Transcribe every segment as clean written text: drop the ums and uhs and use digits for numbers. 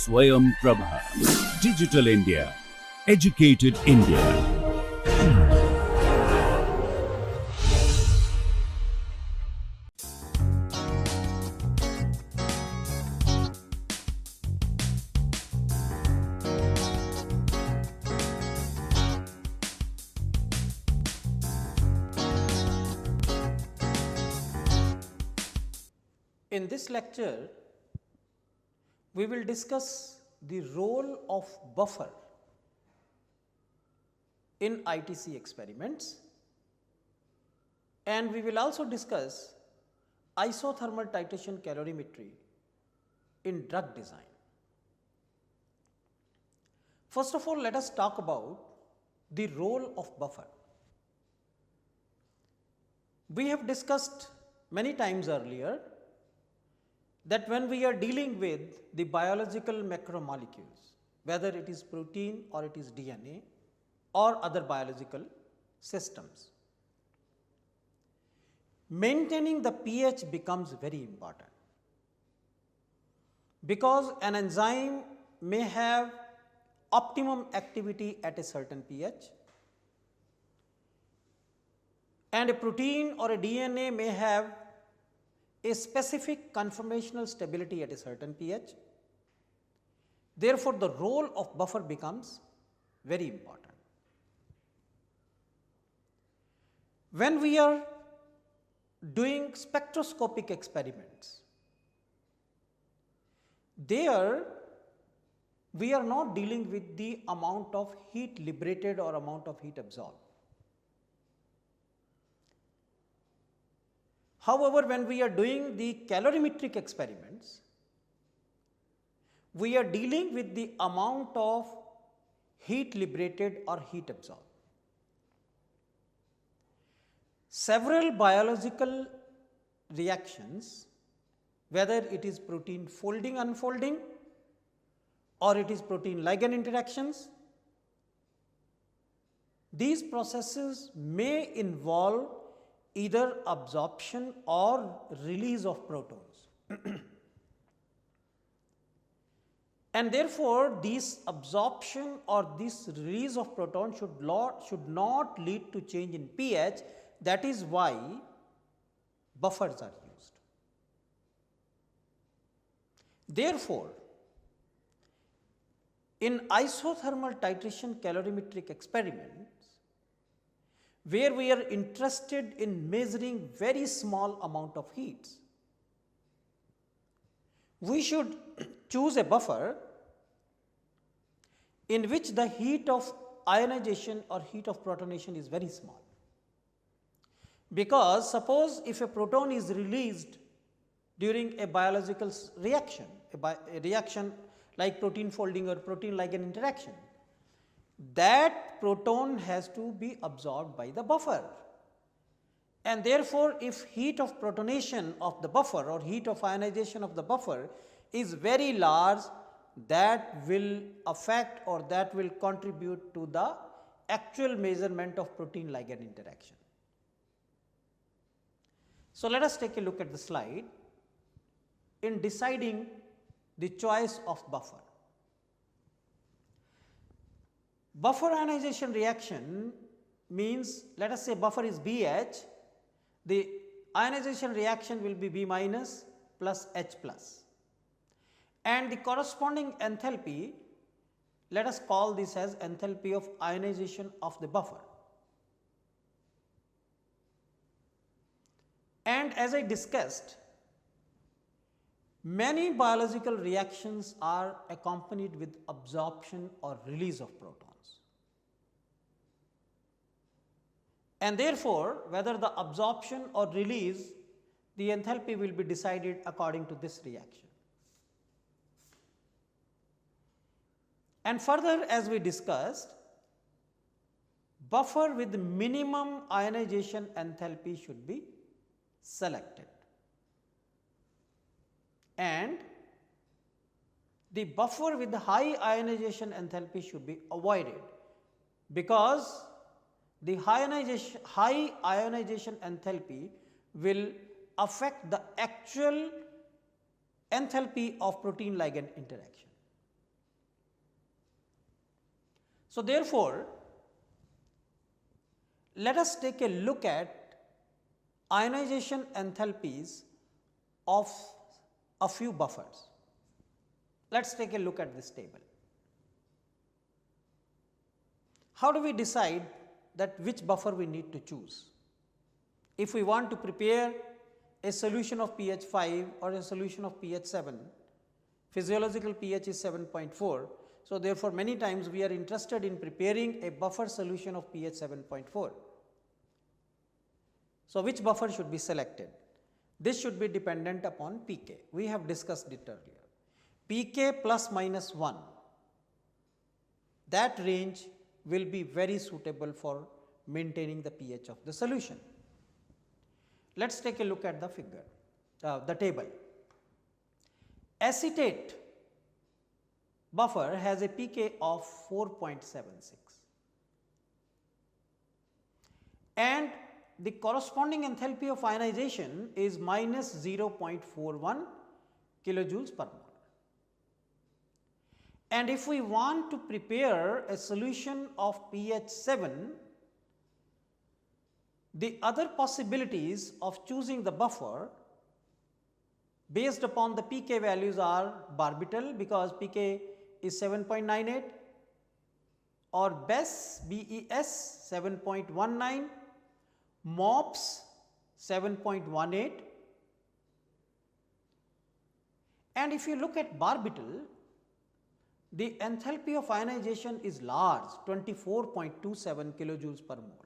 Swayam Prabha. Digital India. Educated India. In this lecture, we will discuss the role of buffer in ITC experiments, and we will also discuss isothermal titration calorimetry in drug design. First of all, let us talk about the role of buffer. We have discussed many times earlier that when we are dealing with the biological macromolecules, whether it is protein or it is DNA or other biological systems, maintaining the pH becomes very important, because an enzyme may have optimum activity at a certain pH, and a protein or a DNA may have a specific conformational stability at a certain pH. Therefore, the role of buffer becomes very important. When we are doing spectroscopic experiments, there we are not dealing with the amount of heat liberated or amount of heat absorbed. However, when we are doing the calorimetric experiments, we are dealing with the amount of heat liberated or heat absorbed. Several biological reactions, whether it is protein folding unfolding or it is protein ligand interactions, these processes may involve either absorption or release of protons. And therefore, this absorption or this release of proton should not lead to change in pH. That is why buffers are used. Therefore, in isothermal titration calorimetric experiments, where we are interested in measuring very small amount of heats, we should choose a buffer in which the heat of ionization or heat of protonation is very small. Because suppose if a proton is released during a biological reaction, a reaction like protein folding or protein ligand interaction, that proton has to be absorbed by the buffer, and therefore, if heat of protonation of the buffer or heat of ionization of the buffer is very large, that will affect or that will contribute to the actual measurement of protein ligand interaction. So, let us take a look at the slide in deciding the choice of buffer. Buffer ionization reaction means, let us say buffer is BH, the ionization reaction will be B minus plus H plus, and the corresponding enthalpy, let us call this as enthalpy of ionization of the buffer. And as I discussed, many biological reactions are accompanied with absorption or release of protons. And therefore, whether the absorption or release, the enthalpy will be decided according to this reaction. And further, as we discussed, buffer with minimum ionization enthalpy should be selected, and the buffer with the high ionization enthalpy should be avoided, because the high ionization enthalpy will affect the actual enthalpy of protein ligand interaction. So, therefore, let us take a look at ionization enthalpies of a few buffers. Let us take a look at this table. How do we decide that which buffer we need to choose? If we want to prepare a solution of pH 5 or a solution of pH 7, physiological pH is 7.4. So, therefore, many times we are interested in preparing a buffer solution of pH 7.4. So, which buffer should be selected? This should be dependent upon pK. We have discussed it earlier. pK plus minus 1, that range will be very suitable for maintaining the pH of the solution. Let us take a look at the figure, the table. Acetate buffer has a pK of 4.76 and the corresponding enthalpy of ionization is minus 0.41 kilojoules per mole. And if we want to prepare a solution of pH 7, the other possibilities of choosing the buffer based upon the pK values are barbital, because pK is 7.98, or BES 7.19, MOPS 7.18, and if you look at barbital, the enthalpy of ionization is large, 24.27 kilojoules per mole.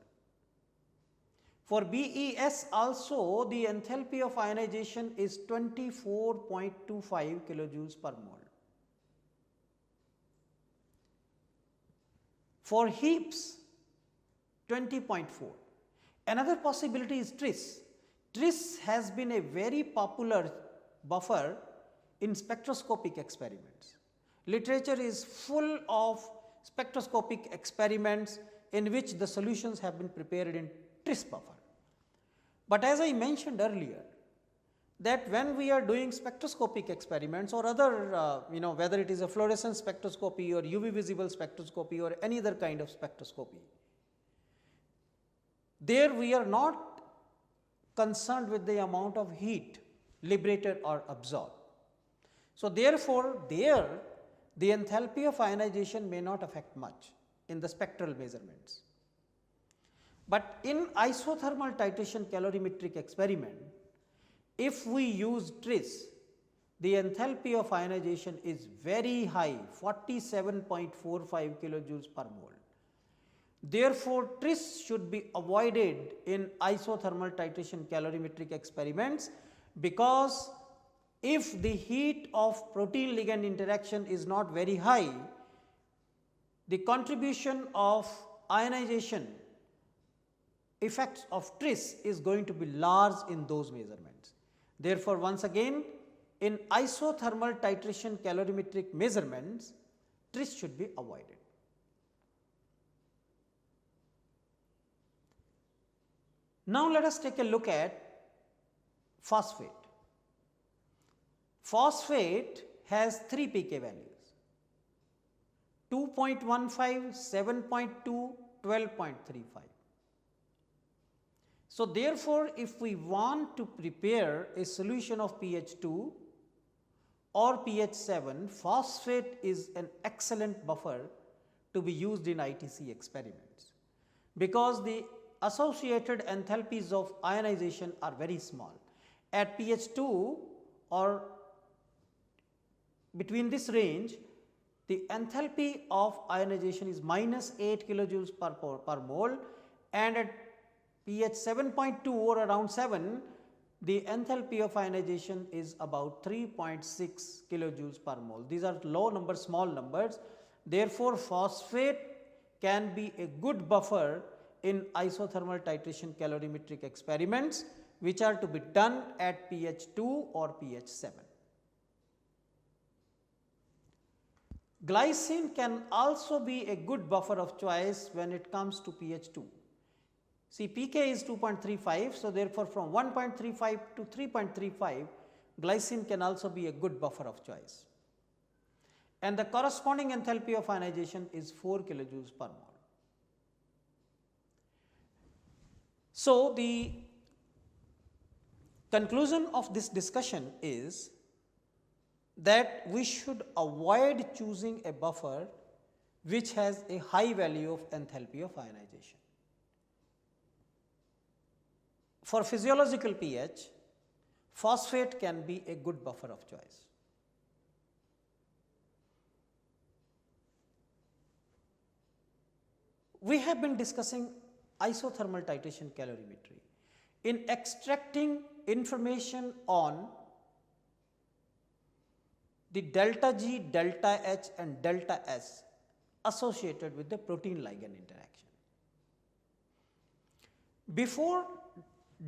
For BES also, the enthalpy of ionization is 24.25 kilojoules per mole. For HEAPS, 20.4. Another possibility is TRIS. TRIS has been a very popular buffer in spectroscopic experiments. Literature is full of spectroscopic experiments in which the solutions have been prepared in TRIS buffer. But as I mentioned earlier, that when we are doing spectroscopic experiments or other, whether it is a fluorescence spectroscopy or UV visible spectroscopy or any other kind of spectroscopy, there we are not concerned with the amount of heat liberated or absorbed. So, therefore, there the enthalpy of ionization may not affect much in the spectral measurements. But in isothermal titration calorimetric experiment, if we use TRIS, the enthalpy of ionization is very high, 47.45 kilojoules per mole. Therefore, TRIS should be avoided in isothermal titration calorimetric experiments, because if the heat of protein ligand interaction is not very high, the contribution of ionization effects of TRIS is going to be large in those measurements. Therefore, once again, in isothermal titration calorimetric measurements, TRIS should be avoided. Now, let us take a look at phosphate. Phosphate has 3 pK values: 2.15, 7.2, 12.35. So, therefore, if we want to prepare a solution of pH 2 or pH 7, phosphate is an excellent buffer to be used in ITC experiments, because the associated enthalpies of ionization are very small. At pH 2 or between this range, the enthalpy of ionization is minus 8 kilojoules per mole, and at pH 7.2 or around 7, the enthalpy of ionization is about 3.6 kilojoules per mole. These are low numbers, small numbers. Therefore, phosphate can be a good buffer in isothermal titration calorimetric experiments, which are to be done at pH 2 or pH 7. Glycine can also be a good buffer of choice when it comes to pH 2. See, pK is 2.35, so therefore, from 1.35 to 3.35, glycine can also be a good buffer of choice. and the corresponding enthalpy of ionization is 4 kilojoules per mole. So, the conclusion of this discussion is that we should avoid choosing a buffer which has a high value of enthalpy of ionization. For physiological pH, phosphate can be a good buffer of choice. We have been discussing isothermal titration calorimetry in extracting information on the delta G, delta H and delta S associated with the protein ligand interaction. Before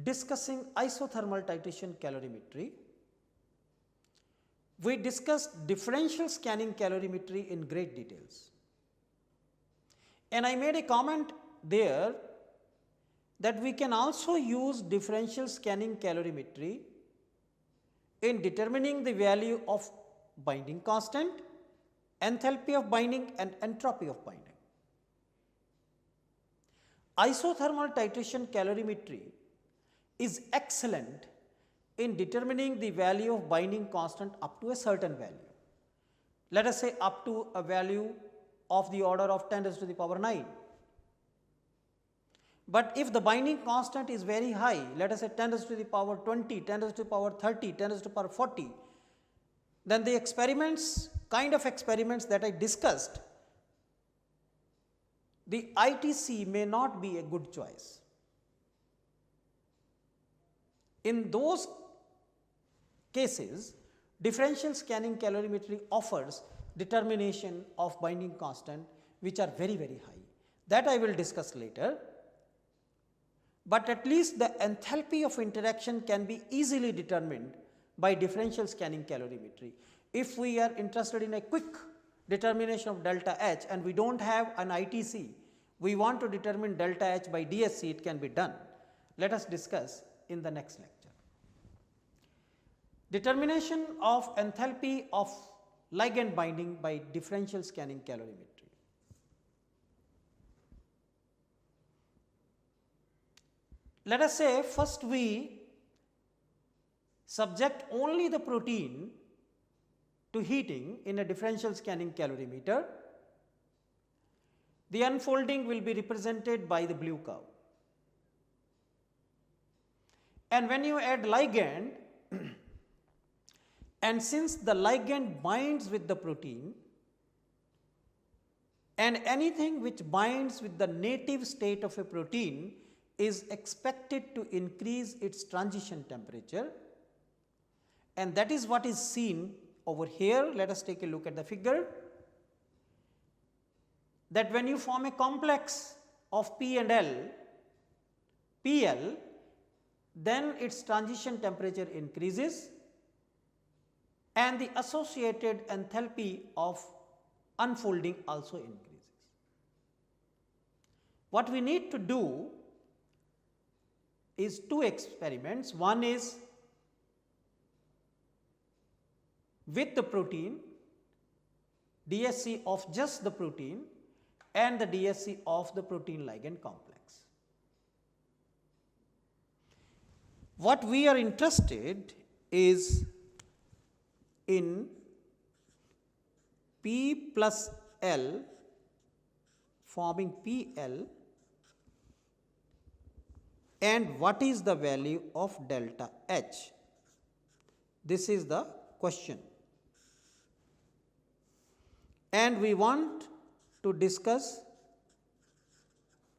discussing isothermal titration calorimetry, we discussed differential scanning calorimetry in great details, and I made a comment there that we can also use differential scanning calorimetry in determining the value of binding constant, enthalpy of binding and entropy of binding. Isothermal titration calorimetry is excellent in determining the value of binding constant up to a certain value. Let us say up to a value of the order of 10 raised to the power 9. But if the binding constant is very high, let us say 10 raised to the power 20, 10 raised to the power 30, 10 raised to the power 40, then the kind of experiments that I discussed, the ITC may not be a good choice. In those cases, differential scanning calorimetry offers determination of binding constant which are very, very high. That I will discuss later, but at least the enthalpy of interaction can be easily determined by differential scanning calorimetry. If we are interested in a quick determination of delta H and we do not have an ITC, we want to determine delta H by DSC, it can be done. Let us discuss in the next lecture. Determination of enthalpy of ligand binding by differential scanning calorimetry. Let us say first we subject only the protein to heating in a differential scanning calorimeter. The unfolding will be represented by the blue curve. And when you add ligand, and since the ligand binds with the protein, and anything which binds with the native state of a protein is expected to increase its transition temperature, and that is what is seen over here. Let us take a look at the figure, that when you form a complex of P and L, PL, then its transition temperature increases and the associated enthalpy of unfolding also increases. What we need to do is two experiments. One is with the protein, DSC of just the protein, and the DSC of the protein ligand complex. What we are interested is in P plus L forming PL, and what is the value of delta H? This is the question. And we want to discuss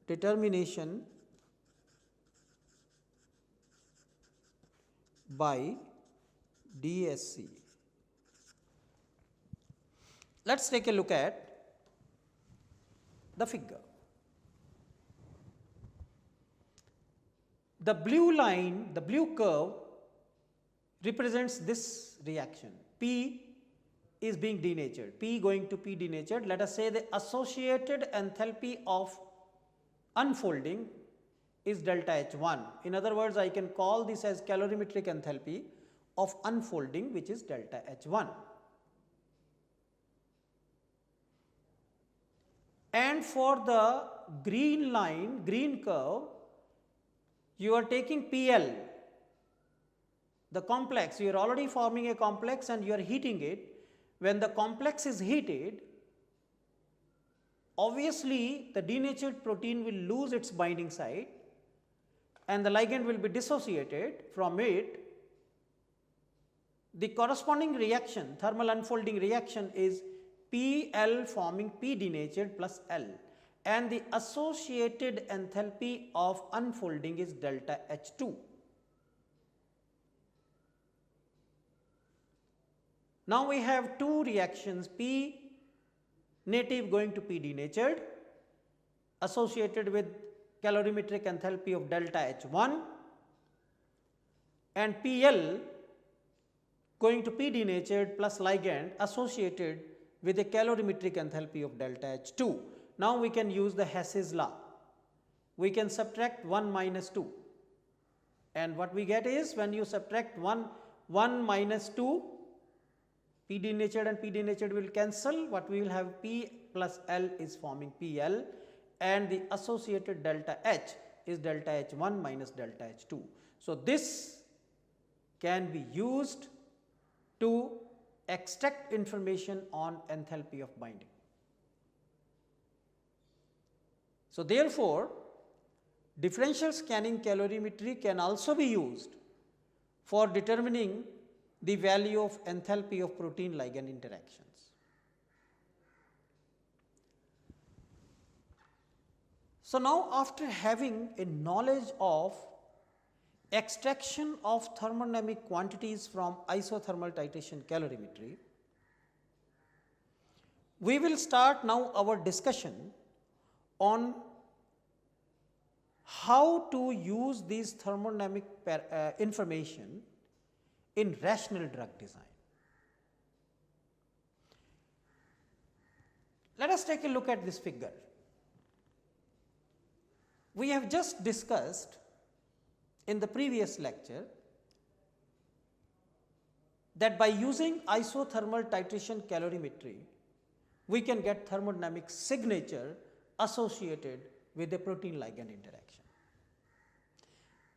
determination by DSC. Let us take a look at the figure. The blue line, the blue curve represents this reaction. P is being denatured, P going to P denatured. Let us say the associated enthalpy of unfolding is delta H1. In other words, I can call this as calorimetric enthalpy of unfolding, which is delta H1. and for the green line, green curve, you are taking PL, the complex. You are already forming a complex and you are heating it. When the complex is heated, obviously the denatured protein will lose its binding site and the ligand will be dissociated from it. The corresponding reaction, thermal unfolding reaction, is PL forming P denatured plus L, and the associated enthalpy of unfolding is delta H2. Now we have two reactions, P native going to P denatured, associated with calorimetric enthalpy of delta H1, and PL going to P denatured plus ligand associated with a calorimetric enthalpy of delta H2. Now we can use the Hess's law. We can subtract 1 minus 2, and what we get is, when you subtract 1 minus 2, P denatured and P denatured will cancel. What we will have, P plus L is forming PL, and the associated delta H is delta H1 minus delta H2. So this can be used to extract information on enthalpy of binding. So therefore, differential scanning calorimetry can also be used for determining the value of enthalpy of protein ligand interactions. So now, after having a knowledge of extraction of thermodynamic quantities from isothermal titration calorimetry, we will start now our discussion on how to use these thermodynamic information in rational drug design. Let us take a look at this figure. We have just discussed in the previous lecture that by using isothermal titration calorimetry, we can get thermodynamic signature associated with a protein ligand interaction,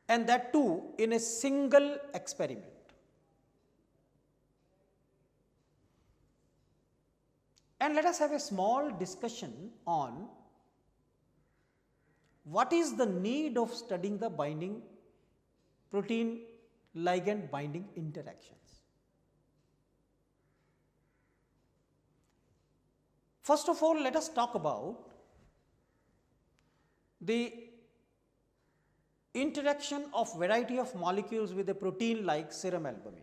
and that too in a single experiment. And let us have a small discussion on what is the need of studying the binding protein ligand binding interactions. First of all, let us talk about the interaction of variety of molecules with a protein like serum albumin.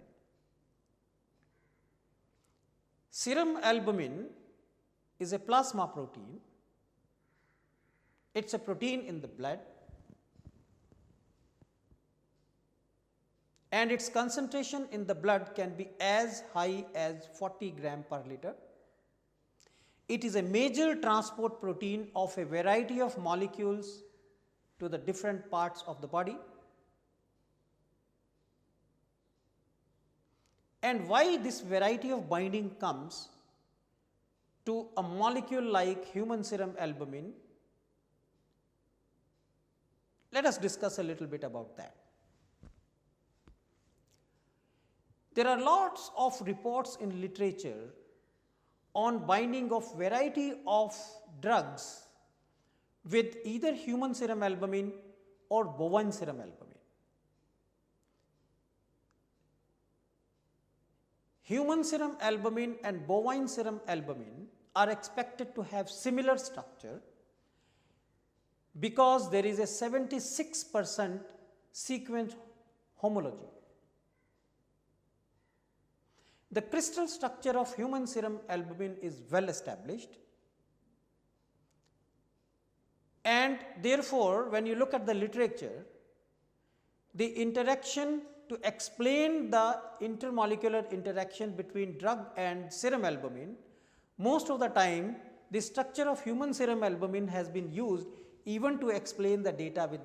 Serum albumin is a plasma protein. It is a protein in the blood, and its concentration in the blood can be as high as 40 gram per liter. It is a major transport protein of a variety of molecules to the different parts of the body. And why this variety of binding comes to a molecule like human serum albumin? Let us discuss a little bit about that. There are lots of reports in literature on binding of variety of drugs with either human serum albumin or bovine serum albumin. Human serum albumin and bovine serum albumin are expected to have similar structure because there is a 76% sequence homology. The crystal structure of human serum albumin is well established, and therefore, when you look at the literature, the interaction to explain the intermolecular interaction between drug and serum albumin, most of the time the structure of human serum albumin has been used even to explain the data with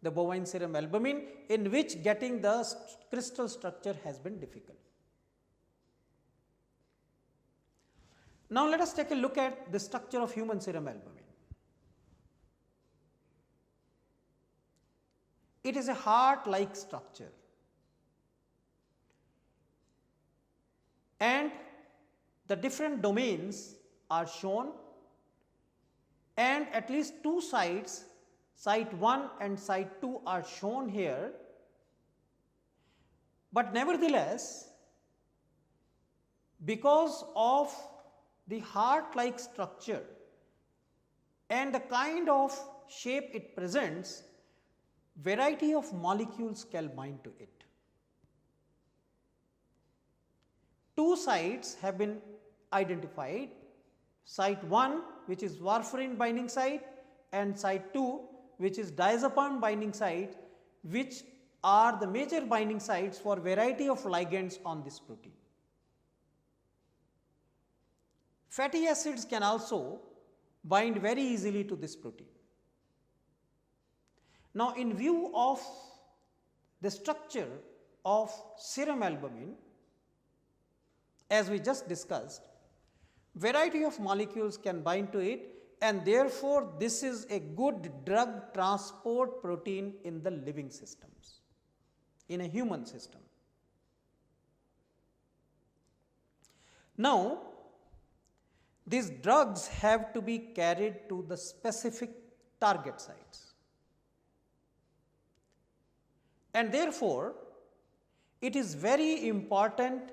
the bovine serum albumin, in which getting the crystal structure has been difficult. Now let us take a look at the structure of human serum albumin. it is a heart-like structure, and the different domains are shown, and at least two sites, site 1 and site 2 are shown here, but nevertheless, because of the heart-like structure and the kind of shape it presents, variety of molecules can bind to it. Two sites have been identified, site 1 which is warfarin binding site and site 2 which is diazepam binding site, which are the major binding sites for variety of ligands on this protein. Fatty acids can also bind very easily to this protein. Now, in view of the structure of serum albumin, as we just discussed, variety of molecules can bind to it, and therefore, this is a good drug transport protein in the living systems, in a human system. Now, these drugs have to be carried to the specific target sites, and therefore, it is very important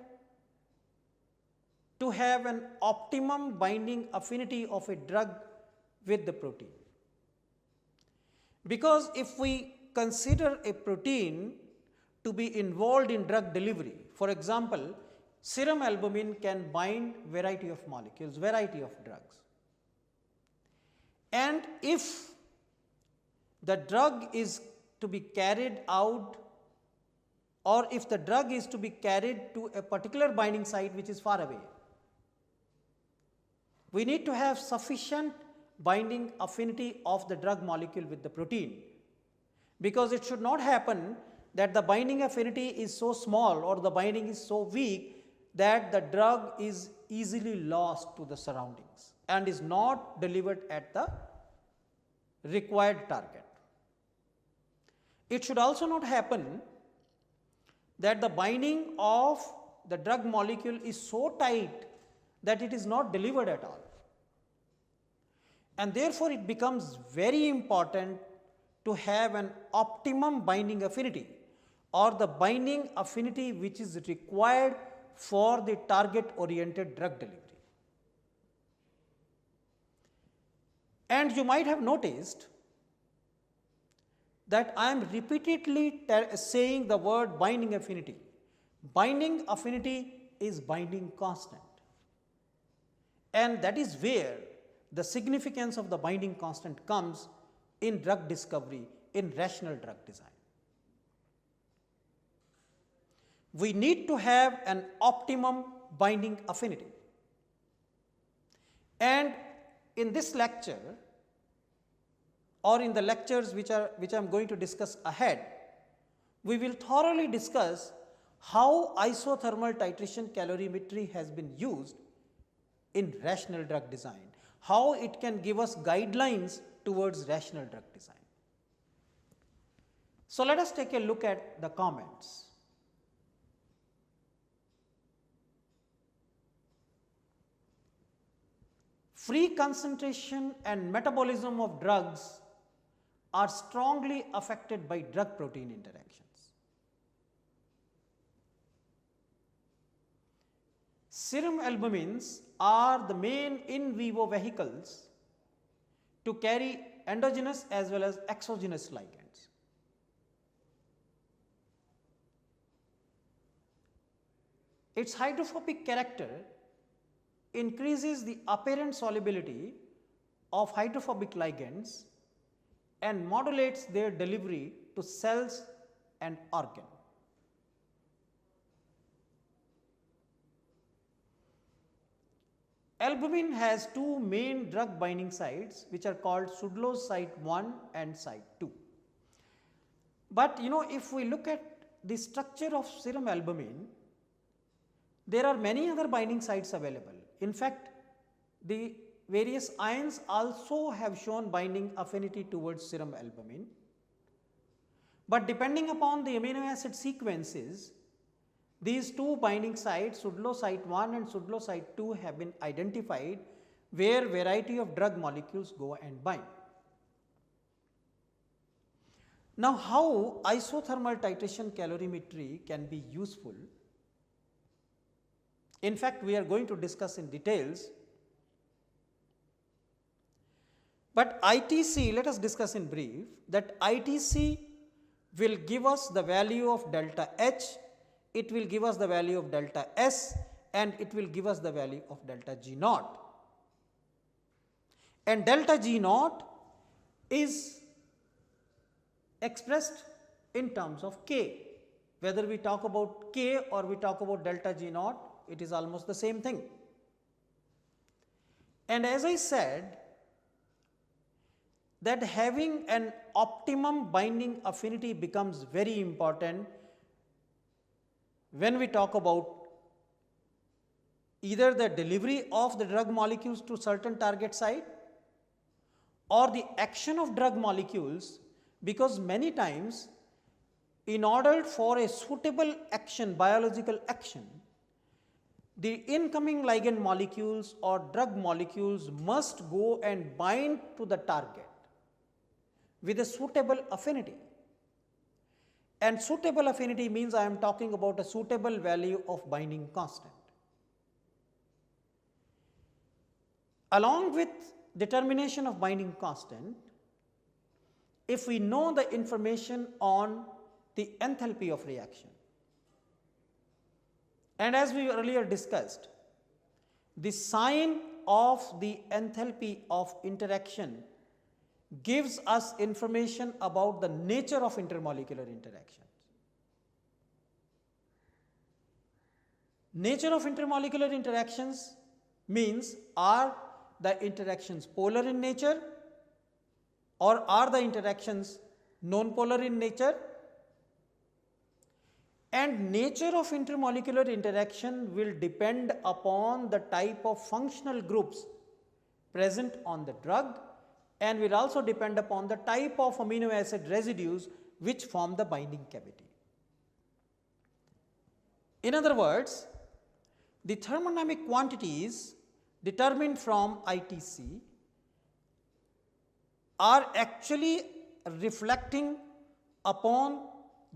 to have an optimum binding affinity of a drug with the protein. Because if we consider a protein to be involved in drug delivery, for example, serum albumin can bind variety of molecules, variety of drugs. And if the drug is to be carried out, or if the drug is to be carried to a particular binding site which is far away, we need to have sufficient binding affinity of the drug molecule with the protein, because it should not happen that the binding affinity is so small or the binding is so weak that the drug is easily lost to the surroundings and is not delivered at the required target. It should also not happen that the binding of the drug molecule is so tight that it is not delivered at all. And therefore, it becomes very important to have an optimum binding affinity, or the binding affinity which is required for the target oriented drug delivery. And you might have noticed that I am repeatedly saying the word binding affinity. Binding affinity is binding constant, and that is where the significance of the binding constant comes in drug discovery, in rational drug design. We need to have an optimum binding affinity. And in this lecture, or in the lectures which I am going to discuss ahead, we will thoroughly discuss how isothermal titration calorimetry has been used in rational drug design, how it can give us guidelines towards rational drug design. So, let us take a look at the comments. Free concentration and metabolism of drugs are strongly affected by drug protein interactions. Serum albumins are the main in vivo vehicles to carry endogenous as well as exogenous ligands. Its hydrophobic character increases the apparent solubility of hydrophobic ligands and modulates their delivery to cells and organ. Albumin has two main drug binding sites which are called Sudlow's site 1 and site 2. But if we look at the structure of serum albumin, there are many other binding sites available. In fact, the various ions also have shown binding affinity towards serum albumin, But depending upon the amino acid sequences, these two binding sites, Sudlow site 1 and Sudlow site 2, have been identified where variety of drug molecules go and bind. Now, how isothermal titration calorimetry can be useful? In fact, we are going to discuss in details, but ITC, let us discuss in brief, that ITC will give us the value of delta H, it will give us the value of delta S, and it will give us the value of delta G naught. And delta G naught is expressed in terms of K. Whether we talk about K or we talk about delta G naught, it is almost the same thing. And as I said, that having an optimum binding affinity becomes very important when we talk about either the delivery of the drug molecules to certain target site or the action of drug molecules, because many times in order for a suitable action, biological action, the incoming ligand molecules or drug molecules must go and bind to the target with a suitable affinity. And suitable affinity means I am talking about a suitable value of binding constant. Along with determination of binding constant, if we know the information on the enthalpy of reaction, and as we earlier discussed, the sign of the enthalpy of interaction gives us information about the nature of intermolecular interactions. Nature of intermolecular interactions means, are the interactions polar in nature or are the interactions non-polar in nature? And nature of intermolecular interaction will depend upon the type of functional groups present on the drug, and will also depend upon the type of amino acid residues which form the binding cavity. In other words, the thermodynamic quantities determined from ITC are actually reflecting upon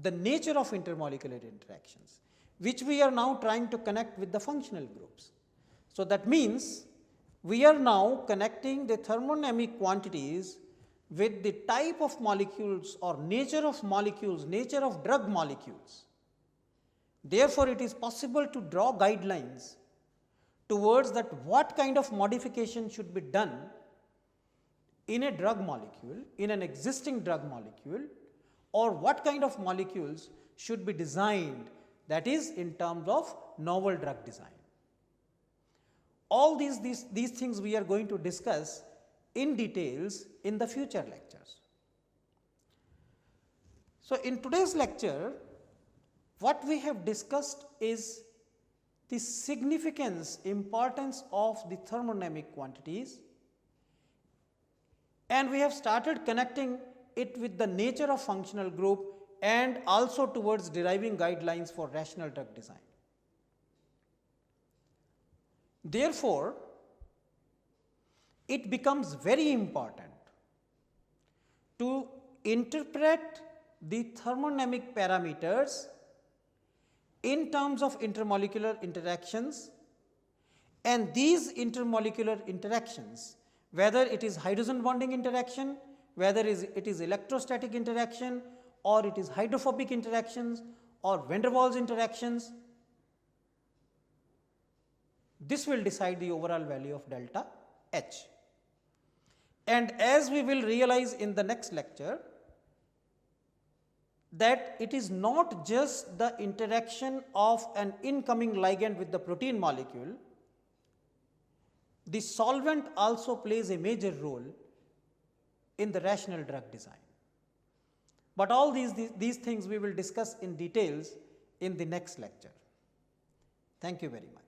the nature of intermolecular interactions, which we are now trying to connect with the functional groups. So, that means we are now connecting the thermodynamic quantities with the type of molecules or nature of molecules, nature of drug molecules. Therefore, it is possible to draw guidelines towards that what kind of modification should be done in a drug molecule, in an existing drug molecule, or what kind of molecules should be designed, that is in terms of novel drug design. All these things we are going to discuss in details in the future lectures. So, in today's lecture, what we have discussed is the significance, importance of the thermodynamic quantities, and we have started connecting it with the nature of functional group and also towards deriving guidelines for rational drug design. Therefore, it becomes very important to interpret the thermodynamic parameters in terms of intermolecular interactions, and these intermolecular interactions, whether it is hydrogen bonding interaction, whether it is electrostatic interaction, or it is hydrophobic interactions or van der Waals interactions, this will decide the overall value of delta H. And as we will realize in the next lecture, that it is not just the interaction of an incoming ligand with the protein molecule, the solvent also plays a major role in the rational drug design. But all these things we will discuss in details in the next lecture. Thank you very much.